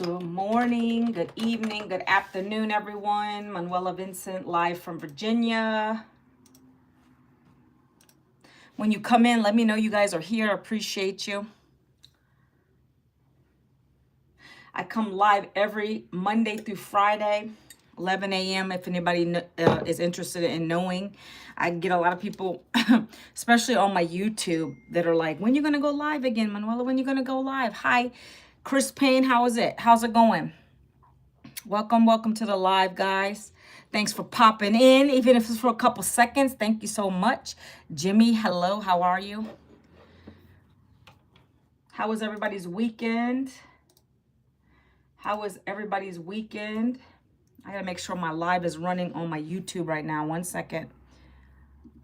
Good morning, good evening, good afternoon, everyone. Manuela Vincent, live from Virginia. When you come in, let me know you guys are here. I appreciate you. I come live every Monday through Friday, 11 a.m. if anybody is interested in knowing. I get a lot of people, especially on my YouTube, that are like, when you going to go live again, Manuela? When you going to go live? Hi, Chris Payne. How is it? How's it going? Welcome to the live, guys. Thanks for popping in, even if it's for a couple seconds. Thank you so much. Jimmy, hello. How are you? How was everybody's weekend? How was everybody's weekend? I gotta make sure my live is running on my YouTube right now. 1 second.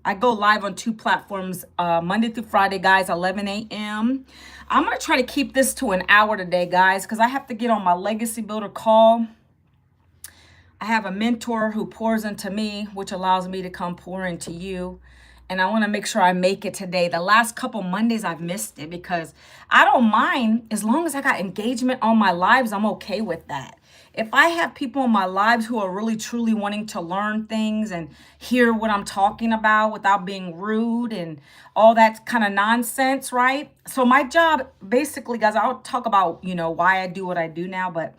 I go live on 2 platforms, Monday through Friday, guys, 11 a.m. I'm gonna try to keep this to an hour today, guys, because I have to get on my Legacy Builder call. I have a mentor who pours into me, which allows me to come pour into you. And I want to make sure I make it today. The last couple Mondays, I've missed it because I don't mind. As long as I got engagement on my lives, I'm okay with that. If I have people in my lives who are really, truly wanting to learn things and hear what I'm talking about without being rude and all that kind of nonsense, right? So my job, basically, guys, I'll talk about, why I do what I do now, but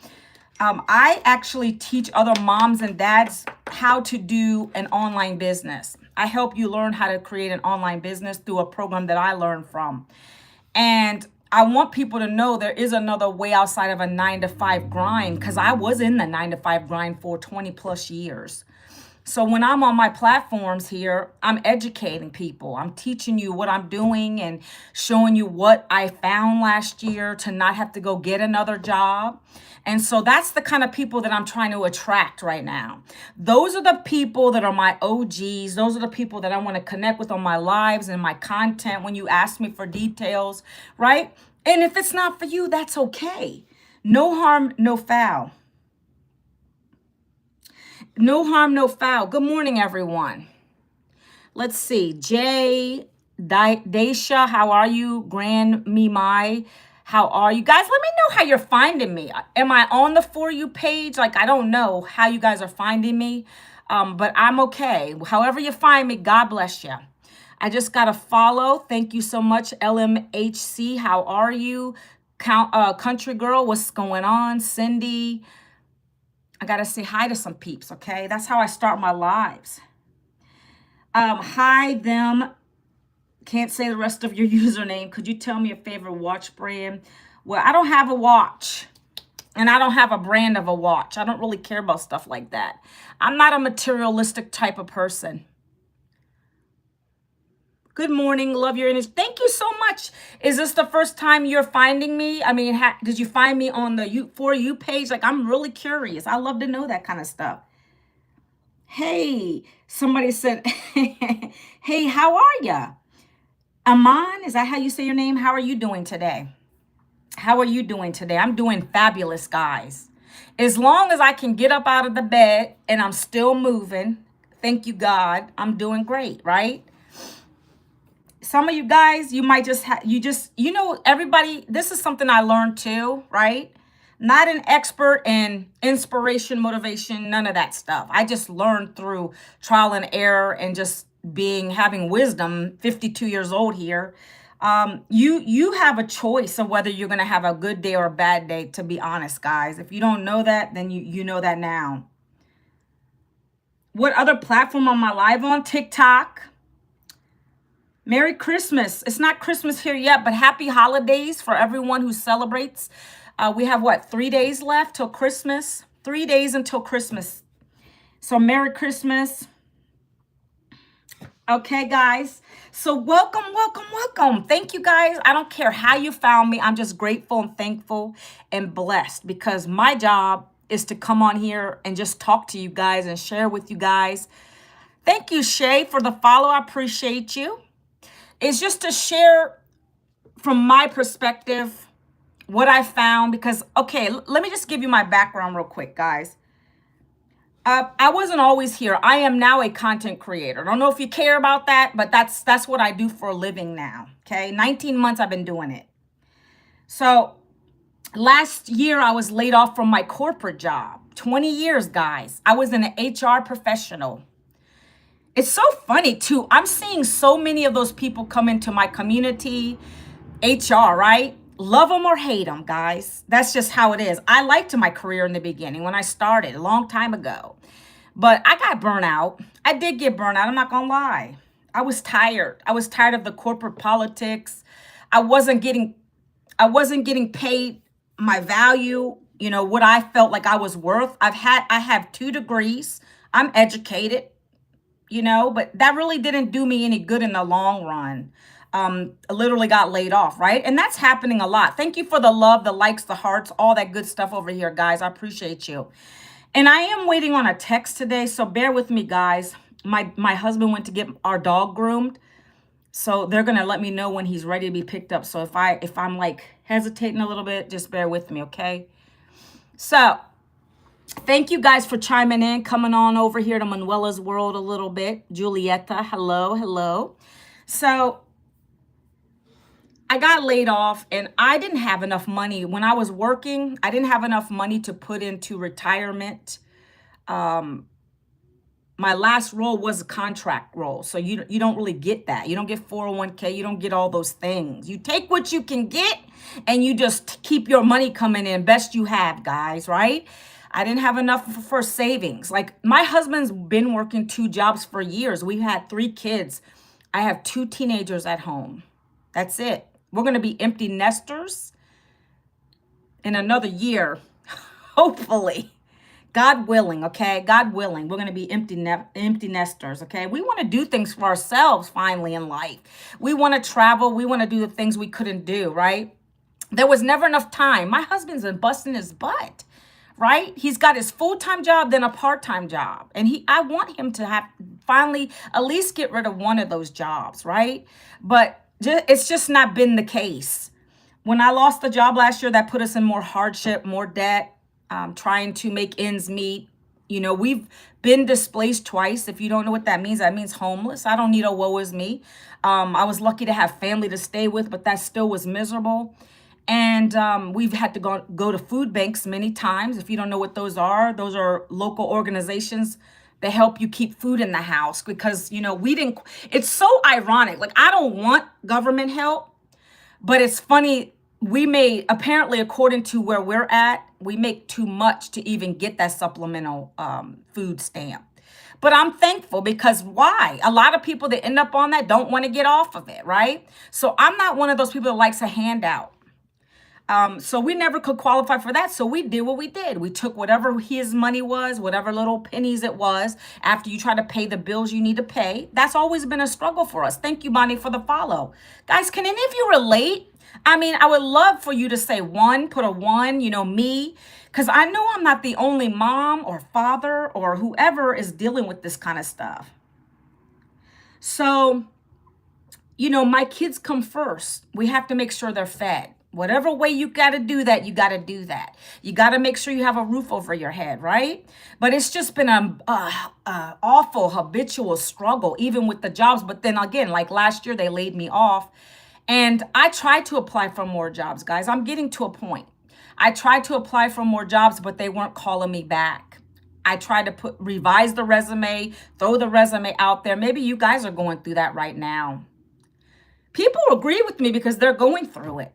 I actually teach other moms and dads how to do an online business. I help you learn how to create an online business through a program that I learned from. And I want people to know there is another way outside of a 9-to-5 grind, because I was in the 9-to-5 grind for 20 plus years. So when I'm on my platforms here, I'm educating people. I'm teaching you what I'm doing and showing you what I found last year to not have to go get another job. And so that's the kind of people that I'm trying to attract right now. Those are the people that are my OGs. Those are the people that I want to connect with on my lives and my content when you ask me for details, right? And if it's not for you, that's okay. No harm, no foul. No harm, no foul. Good morning, everyone. Let's see. Jay, Daisha, how are you? Grand Mimai, how are you? Guys, let me know how you're finding me. Am I on the For You page? Like, I don't know how you guys are finding me, but I'm okay. However you find me, God bless you. I just got a follow. Thank you so much, LMHC. How are you? Country Girl, what's going on? Cindy, I got to say hi to some peeps, okay? That's how I start my lives. Hi, them. Can't say the rest of your username. Could you tell me a favorite watch brand? Well, I don't have a watch. And I don't have a brand of a watch. I don't really care about stuff like that. I'm not a materialistic type of person. Good morning. Love your energy. Thank you so much. Is this the first time you're finding me? I mean, did you find me on the For You page? Like, I'm really curious. I love to know that kind of stuff. Hey, somebody said, hey, how are ya? Aman, is that how you say your name? How are you doing today? How are you doing today? I'm doing fabulous, guys. As long as I can get up out of the bed and I'm still moving, thank you, God, I'm doing great, right? Some of you guys, you might just have, everybody, this is something I learned too, right? Not an expert in inspiration, motivation, none of that stuff. I just learned through trial and error and just having wisdom, 52 years old here. You have a choice of whether you're going to have a good day or a bad day, to be honest, guys. If you don't know that, then you know that now. What other platform am I live on? TikTok. Merry Christmas. It's not Christmas here yet, but happy holidays for everyone who celebrates. We have, 3 days left till Christmas? 3 days until Christmas. So Merry Christmas. Okay, guys. So welcome. Thank you, guys. I don't care how you found me. I'm just grateful and thankful and blessed because my job is to come on here and just talk to you guys and share with you guys. Thank you, Shay, for the follow. I appreciate you. It's just to share from my perspective what I found because, okay, let me just give you my background real quick, guys. I wasn't always here. I am now a content creator. I don't know if you care about that, but that's what I do for a living now, okay? 19 months I've been doing it. So Last year, I was laid off from my corporate job. 20 years, guys. I was an HR professional. It's so funny, too. I'm seeing so many of those people come into my community, HR, right? Love them or hate them, guys. That's just how it is. I liked my career in the beginning when I started a long time ago. But I got burnt out. I did get burnt out. I'm not going to lie. I was tired. I was tired of the corporate politics. I wasn't getting I wasn't getting paid my value, what I felt like I was worth. I have 2 degrees. I'm educated, but that really didn't do me any good in the long run. I literally got laid off, right? And that's happening a lot. Thank you for the love, the likes, the hearts, all that good stuff over here, guys. I appreciate you. And I am waiting on a text today, so bear with me, guys. My husband went to get our dog groomed. So they're gonna let me know when he's ready to be picked up. So if I'm like hesitating a little bit, just bear with me, okay? So thank you guys for chiming in, coming on over here to Manuela's World a little bit. Julieta, hello, hello. So I got laid off and I didn't have enough money. When I was working, I didn't have enough money to put into retirement. My last role was a contract role. So you don't really get that. You don't get 401k. You don't get all those things. You take what you can get and you just keep your money coming in best you have, guys, right? I didn't have enough for savings. Like my husband's been working 2 jobs for years. We've had 3 kids. I have 2 teenagers at home. That's it. We're going to be empty nesters in another year, hopefully. God willing, okay? God willing, we're going to be empty nesters, okay? We want to do things for ourselves finally in life. We want to travel. We want to do the things we couldn't do, right? There was never enough time. My husband's been busting his butt, right? He's got his full-time job, then a part-time job. And I want him to have finally at least get rid of one of those jobs, right? But it's just not been the case. When I lost the job last year, that put us in more hardship, more debt. Trying to make ends meet. We've been displaced twice. If you don't know what that means homeless. I don't need a woe is me. I was lucky to have family to stay with, but that still was miserable. And we've had to go to food banks many times. If you don't know what those are local organizations that help you keep food in the house because, we didn't. It's so ironic. Like, I don't want government help, but it's funny. Apparently, according to where we're at, we make too much to even get that supplemental food stamp. But I'm thankful because why? A lot of people that end up on that don't want to get off of it, right? So I'm not one of those people that likes a handout. So we never could qualify for that. So we did what we did. We took whatever his money was, whatever little pennies it was, after you try to pay the bills you need to pay. That's always been a struggle for us. Thank you, Bonnie, for the follow. Guys, can any of you relate? I mean, I would love for you to say one, put a 1, me, because I know I'm not the only mom or father or whoever is dealing with this kind of stuff. So, my kids come first. We have to make sure they're fed. Whatever way you got to do that, you got to do that. You got to make sure you have a roof over your head, right? But it's just been an awful habitual struggle, even with the jobs. But then again, like last year, they laid me off. And I tried to apply for more jobs, guys. I'm getting to a point. I tried to apply for more jobs, but they weren't calling me back. I tried to revise the resume, throw the resume out there. Maybe you guys are going through that right now. People agree with me because they're going through it.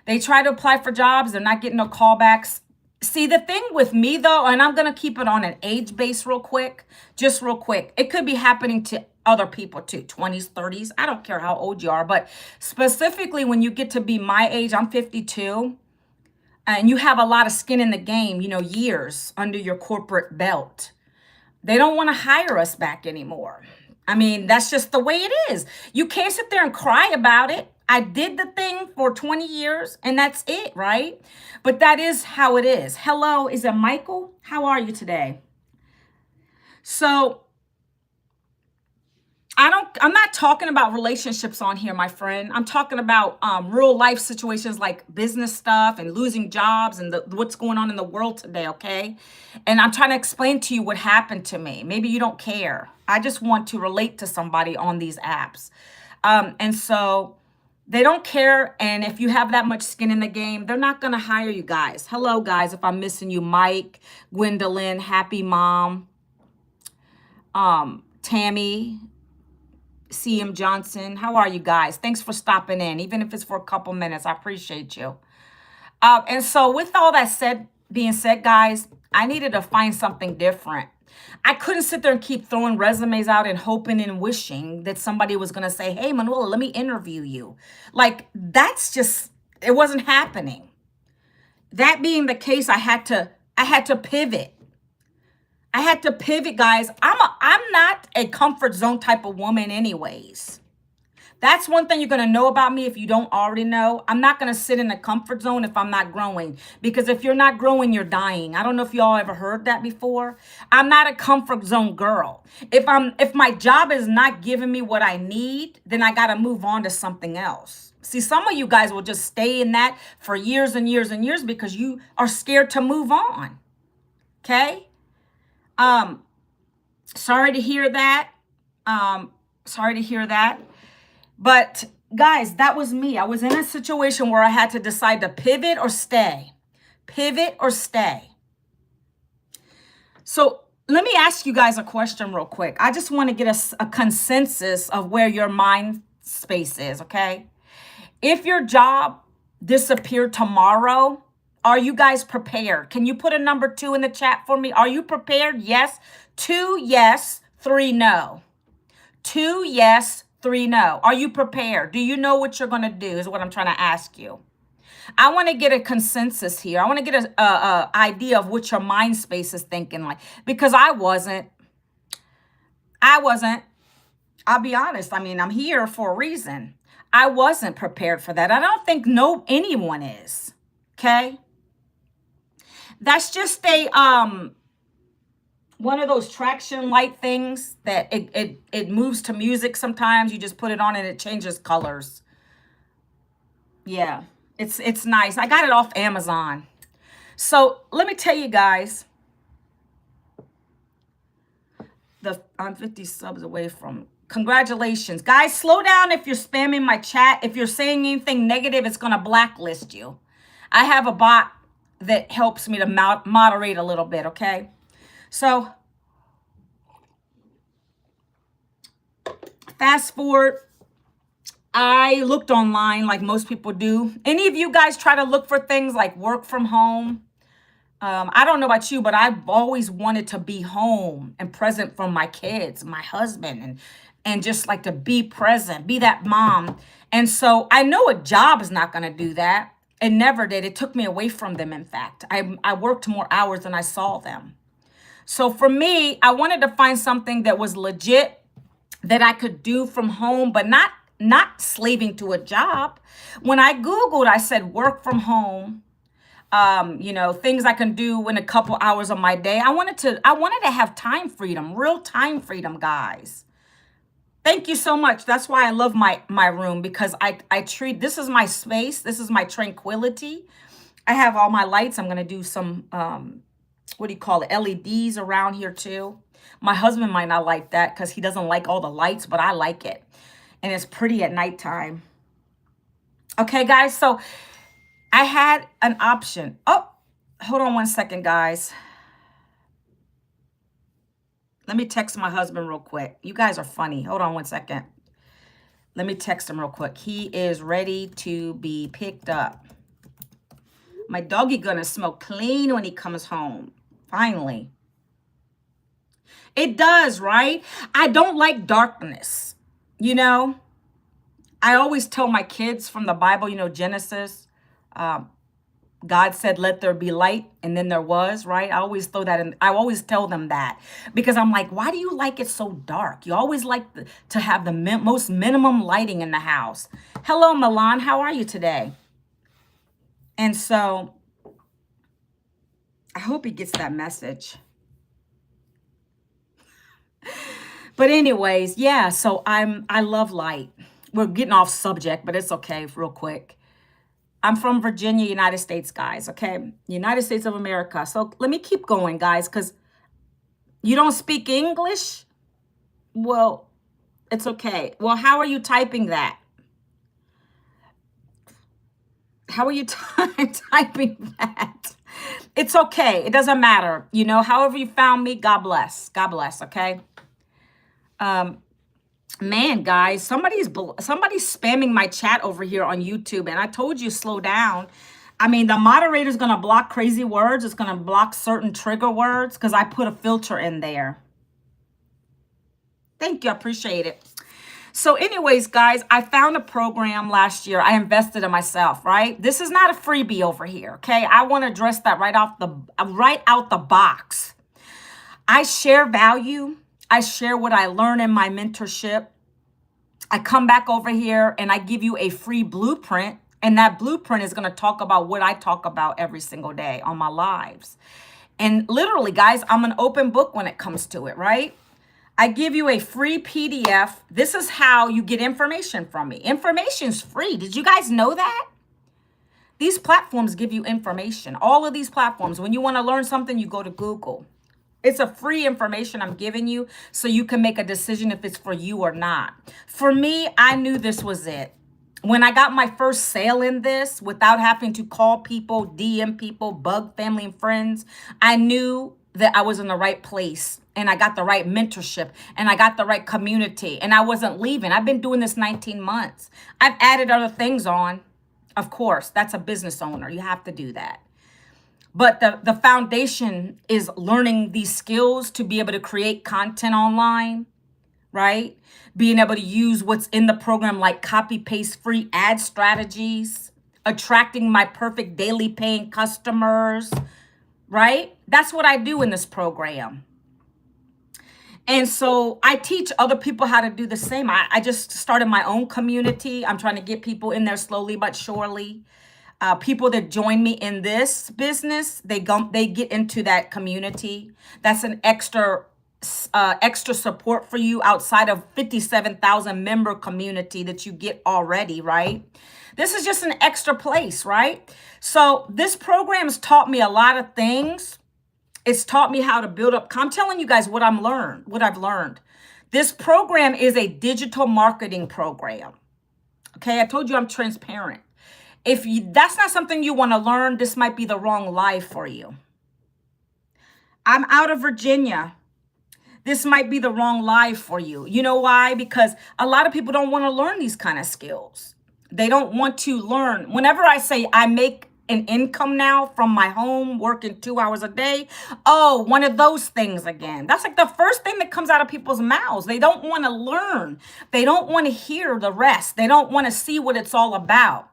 They try to apply for jobs. They're not getting no callbacks. See, the thing with me, though, and I'm going to keep it on an age base real quick, just real quick. It could be happening to other people, too, 20s, 30s. I don't care how old you are. But specifically, when you get to be my age, I'm 52, and you have a lot of skin in the game, years under your corporate belt. They don't want to hire us back anymore. I mean, that's just the way it is. You can't sit there and cry about it. I did the thing for 20 years and that's it, right? But that is how it is. Hello, is it Michael? How are you today? So I'm not talking about relationships on here, my friend. I'm talking about real life situations like business stuff and losing jobs and what's going on in the world today, okay? And I'm trying to explain to you what happened to me. Maybe you don't care. I just want to relate to somebody on these apps. And so They don't care. And if you have that much skin in the game, they're not going to hire you guys. Hello, guys. If I'm missing you, Mike, Gwendolyn, Happy Mom, Tammy, CM Johnson. How are you guys? Thanks for stopping in, even if it's for a couple minutes. I appreciate you. And so with all that being said, guys, I needed to find something different. I couldn't sit there and keep throwing resumes out and hoping and wishing that somebody was going to say, hey, Manuela, let me interview you. Like, that's just, it wasn't happening. That being the case, I had to pivot. I had to pivot, guys. I'm not a comfort zone type of woman anyways. That's one thing you're going to know about me if you don't already know. I'm not going to sit in a comfort zone if I'm not growing. Because if you're not growing, you're dying. I don't know if y'all ever heard that before. I'm not a comfort zone girl. If my job is not giving me what I need, then I got to move on to something else. See, some of you guys will just stay in that for years and years and years because you are scared to move on. Okay? Sorry to hear that. Sorry to hear that. But guys, that was me. I was in a situation where I had to decide to pivot or stay. Pivot or stay. So let me ask you guys a question real quick. I just want to get a consensus of where your mind space is, okay? If your job disappeared tomorrow, are you guys prepared? Can you put a number 2 in the chat for me? Are you prepared? Yes. 2 yes, 3 no. 2 yes, 3 no. Are you prepared? Do you know what you're going to do is what I'm trying to ask you. I want to get a consensus here. I want to get a idea of what your mind space is thinking like. Because I wasn't. I'll be honest. I mean, I'm here for a reason. I wasn't prepared for that. I don't think anyone is. Okay? That's just one of those traction light things that it moves to music sometimes. You just put it on and it changes colors. Yeah, it's nice. I got it off Amazon. So let me tell you guys, I'm 50 subs away from. Congratulations. Guys, slow down if you're spamming my chat. If you're saying anything negative, it's going to blacklist you. I have a bot that helps me to moderate a little bit, okay? So, fast forward, I looked online like most people do. Any of you guys try to look for things like work from home? I don't know about you, but I've always wanted to be home and present for my kids, my husband, and just like to be present, be that mom. And so I know a job is not going to do that. It never did. It took me away from them, in fact. I worked more hours than I saw them. So for me, I wanted to find something that was legit, that I could do from home, but not slaving to a job. When I Googled, I said work from home, things I can do in a couple hours of my day. I wanted to have time freedom, real time freedom, guys. Thank you so much. That's why I love my room, because I treat, this is my space. This is my tranquility. I have all my lights. I'm going to do some, what do you call it? LEDs around here too. My husband might not like that because he doesn't like all the lights, but I like it. And it's pretty at nighttime. Okay, guys. So I had an option. Oh, hold on one second, guys. Let me text my husband real quick. You guys are funny. Hold on one second. Let me text him real quick. He is ready to be picked up. My doggy gonna smell clean when he comes home. Finally. It does, right? I don't like darkness. I always tell my kids from the Bible, Genesis, God said, let there be light, and then there was, right? I always throw that in. I always tell them that because I'm like, why do you like it so dark? You always like to have the most minimum lighting in the house. Hello, Milan. How are you today? And so I hope he gets that message. But anyways, yeah, so I love light. We're getting off subject, but it's okay, real quick. I'm from Virginia, United States, guys, okay? United States of America. So let me keep going, guys, because you don't speak English? Well, it's okay. Well, how are you typing that? How are you typing that? It's okay. It doesn't matter. You know, however you found me, God bless. God bless, okay? Man, guys, somebody's spamming my chat over here on YouTube, and I told you slow down. I mean, the moderator's gonna block crazy words. It's gonna block certain trigger words because I put a filter in there. Thank you. I appreciate it. So anyways, guys, I found a program last year. I invested in myself, right? This is not a freebie over here, okay? I want to address that right out the box. I share value. I share what I learn in my mentorship. I come back over here and I give you a free blueprint, and that blueprint is going to talk about what I talk about every single day on my lives. And literally, guys, I'm an open book when it comes to it, right? I give you a free PDF. This is how you get information from me. Information's free. Did you guys know that? These platforms give you information. All of these platforms, when you want to learn something, you go to Google. It's a free information I'm giving you so you can make a decision if it's for you or not. For me, I knew this was it. When I got my first sale in this, without having to call people, DM people, bug family and friends, I knew that I was in the right place, and I got the right mentorship, and I got the right community, and I wasn't leaving. I've been doing this 19 months. I've added other things on. Of course, that's a business owner. You have to do that. But the foundation is learning these skills to be able to create content online, right? Being able to use what's in the program, like copy paste free ad strategies, attracting my perfect daily paying customers, right? That's what I do in this program. And so I teach other people how to do the same. I just started my own community. I'm trying to get people in there slowly but surely. People that join me in this business, they get into that community. That's an extra support for you outside of 57,000 member community that you get already, right? This is just an extra place, right? So this program has taught me a lot of things. It's taught me how to build up. I'm telling you guys what I've learned. This program is a digital marketing program. Okay, I told you I'm transparent. If that's not something you want to learn, this might be the wrong life for you. I'm out of Virginia. This might be the wrong life for you. You know why? Because a lot of people don't want to learn these kind of skills. They don't want to learn. Whenever I say I make an income now from my home, working 2 hours a day, oh, one of those things again. That's like the first thing that comes out of people's mouths. They don't want to learn. They don't want to hear the rest. They don't want to see what it's all about.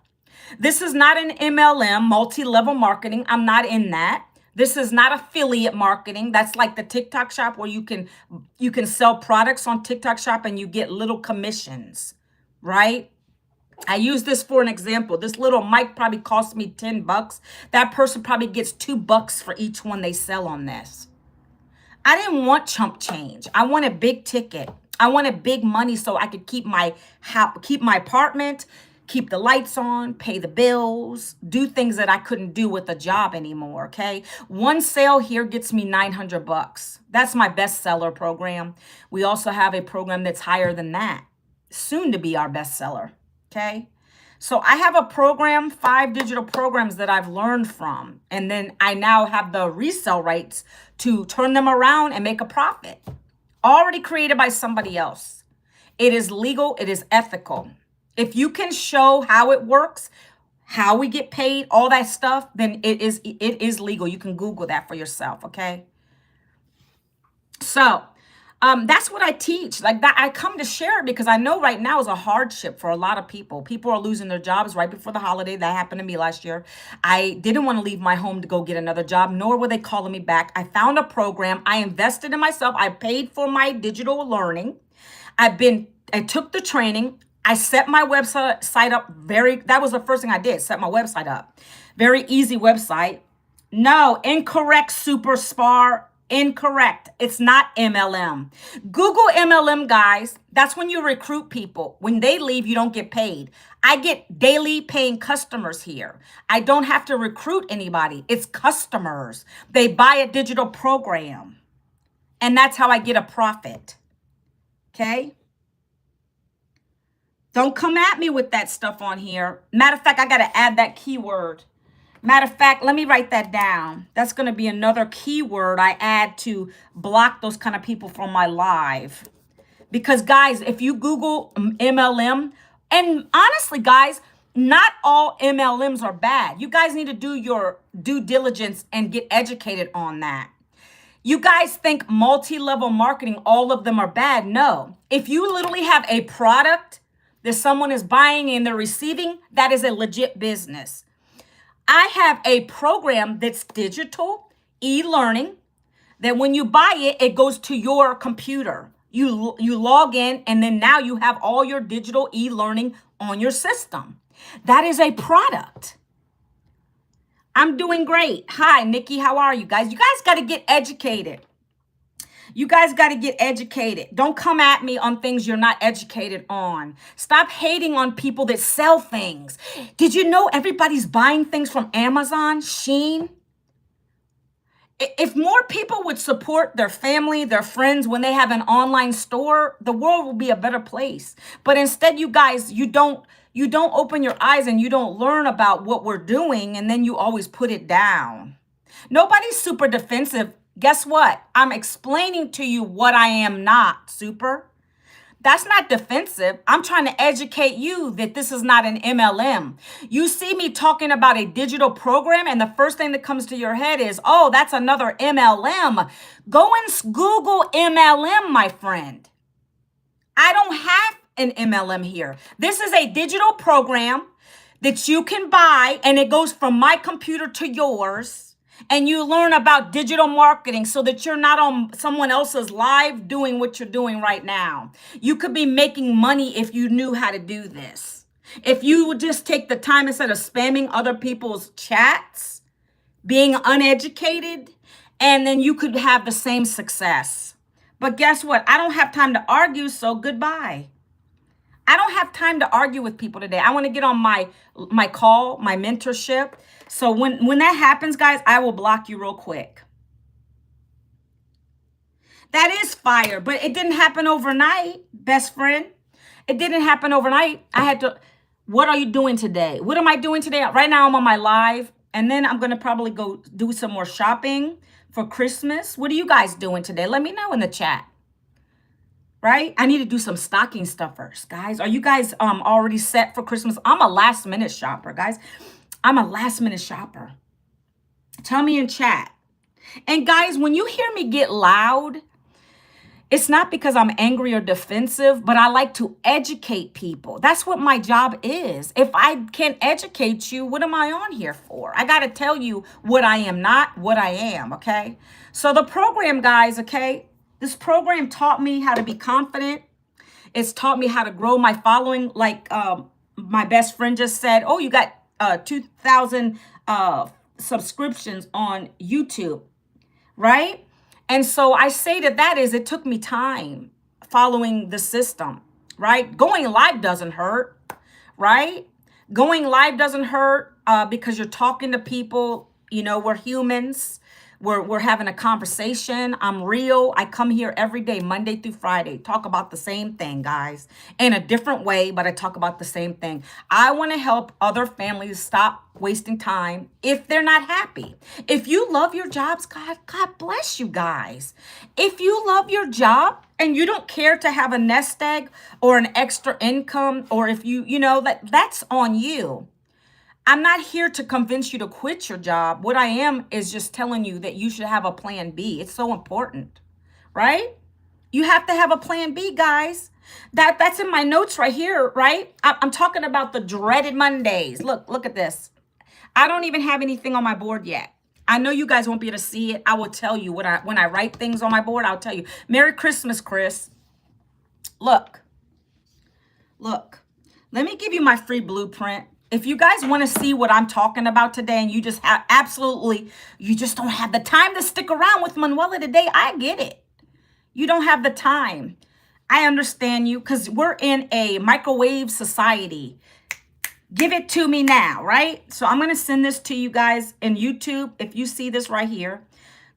This is not an MLM, multi-level marketing. I'm not in that. This is not affiliate marketing. That's like the TikTok shop where you can sell products on TikTok shop and you get little commissions, right? I use this for an example. This little mic probably cost me $10. That person probably gets $2 for each one they sell on this. I didn't want chump change. I wanted big ticket. I wanted big money so I could keep my apartment, keep the lights on, pay the bills, do things that I couldn't do with a job anymore, okay? One sale here gets me $900. That's my bestseller program. We also have a program that's higher than that, soon to be our bestseller, okay? So I have a program, 5 digital programs that I've learned from, and then I now have the resale rights to turn them around and make a profit, already created by somebody else. It is legal, it is ethical. If you can show how it works, how we get paid, all that stuff, then it is legal. You can Google that for yourself, okay? So that's what I teach. Like that, I come to share it because I know right now is a hardship for a lot of people. People are losing their jobs right before the holiday. That happened to me last year. I didn't want to leave my home to go get another job, nor were they calling me back. I found a program. I invested in myself. I paid for my digital learning. I took the training. I set my website up that was the first thing I did, set my website up. Very easy website. No, incorrect, super spar, incorrect. It's not MLM. Google MLM, guys. That's when you recruit people. When they leave, you don't get paid. I get daily paying customers here. I don't have to recruit anybody. It's customers. They buy a digital program. And that's how I get a profit. Okay? Don't come at me with that stuff on here. Matter of fact, I got to add that keyword. Matter of fact, let me write that down. That's going to be another keyword I add to block those kind of people from my live. Because guys, if you Google MLM, and honestly, guys, not all MLMs are bad. You guys need to do your due diligence and get educated on that. You guys think multi-level marketing, all of them are bad. No. If you literally have a product that someone is buying and they're receiving, that is a legit business. I have a program that's digital, e-learning, that when you buy it, it goes to your computer. You log in, and then now you have all your digital e-learning on your system. That is a product. I'm doing great. Hi, Nikki. How are you guys? You guys got to get educated. You guys got to get educated. Don't come at me on things you're not educated on. Stop hating on people that sell things. Did you know everybody's buying things from Amazon, Shein? If more people would support their family, their friends when they have an online store, the world will be a better place. But instead, you guys, you don't open your eyes and you don't learn about what we're doing, and then you always put it down. Nobody's super defensive. Guess what? I'm explaining to you what I am not, super. That's not defensive. I'm trying to educate you that this is not an MLM. You see me talking about a digital program, and the first thing that comes to your head is, oh, that's another MLM. Go and Google MLM, my friend. I don't have an MLM here. This is a digital program that you can buy, and it goes from my computer to yours. And you learn about digital marketing so that you're not on someone else's live doing what you're doing right now. You could be making money if you knew how to do this. If you would just take the time instead of spamming other people's chats, being uneducated, and then you could have the same success. But guess what? I don't have time to argue, so goodbye. I don't have time to argue with people today. I want to get on my call, my mentorship. So when that happens, guys, I will block you real quick. That is fire, but it didn't happen overnight, best friend. It didn't happen overnight. I had to, what are you doing today? What am I doing today? Right now I'm on my live, and then I'm going to probably go do some more shopping for Christmas. What are you guys doing today? Let me know in the chat. Right? I need to do some stocking stuffers, guys. Are you guys already set for Christmas? I'm a last minute shopper, guys. I'm a last minute shopper. Tell me in chat. And guys, when you hear me get loud, it's not because I'm angry or defensive, but I like to educate people. That's what my job is. If I can't educate you, what am I on here for? I got to tell you what I am not, what I am, okay? So the program, guys, okay? This program taught me how to be confident. It's taught me how to grow my following. Like my best friend just said, oh, you got 2,000 subscriptions on YouTube, right? And so I say that is, it took me time following the system, right? Going live doesn't hurt, right? Going live doesn't hurt because you're talking to people. You know, we're humans. We're having a conversation. I'm real. I come here every day, Monday through Friday, talk about the same thing, guys, in a different way, but I talk about the same thing. I want to help other families stop wasting time if they're not happy. If you love your jobs, God bless you guys. If you love your job and you don't care to have a nest egg or an extra income, or if you know, that's on you. I'm not here to convince you to quit your job. What I am is just telling you that you should have a plan B. It's so important, right? You have to have a plan B, guys. That's in my notes right here, right? I'm talking about the dreaded Mondays. Look at this. I don't even have anything on my board yet. I know you guys won't be able to see it. I will tell you when I write things on my board, I'll tell you. Merry Christmas, Chris. Look. Let me give you my free blueprint. If you guys want to see what I'm talking about today, and you just you just don't have the time to stick around with Manuela today, I get it. You don't have the time. I understand you, because we're in a microwave society. Give it to me now, right? So I'm going to send this to you guys in YouTube. If you see this right here,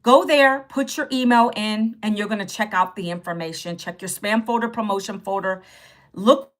go there, put your email in, and you're going to check out the information. Check your spam folder, promotion folder. Look